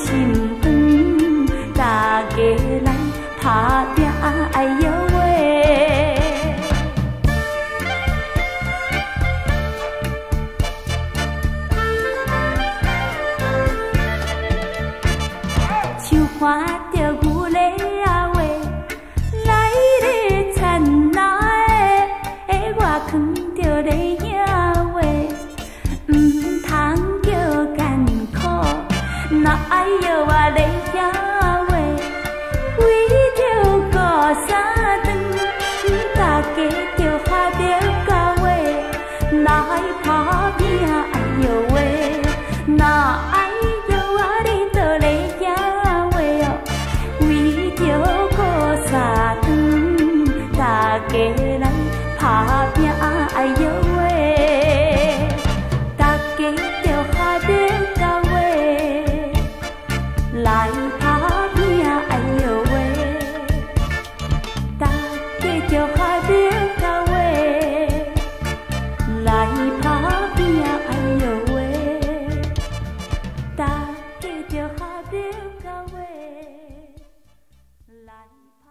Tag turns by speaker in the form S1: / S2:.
S1: 心肠，大家来打拼，哎呦喂！像看着牛咧啊喂，来咧田内的，我藏着咧影喂，唔通叫艰苦，哪爱摇我咧遐喂，为着过三顿，大家着下着到尾，哪爱打拼哎呦喂，哪爱摇我哩倒咧遐喂哦，为着过三顿，大家来打拼哎呦喂，大家着下着到尾，来打拼哎呦喂，大家着下着到尾，来打拼哎呦喂，大家着下着到尾，来打。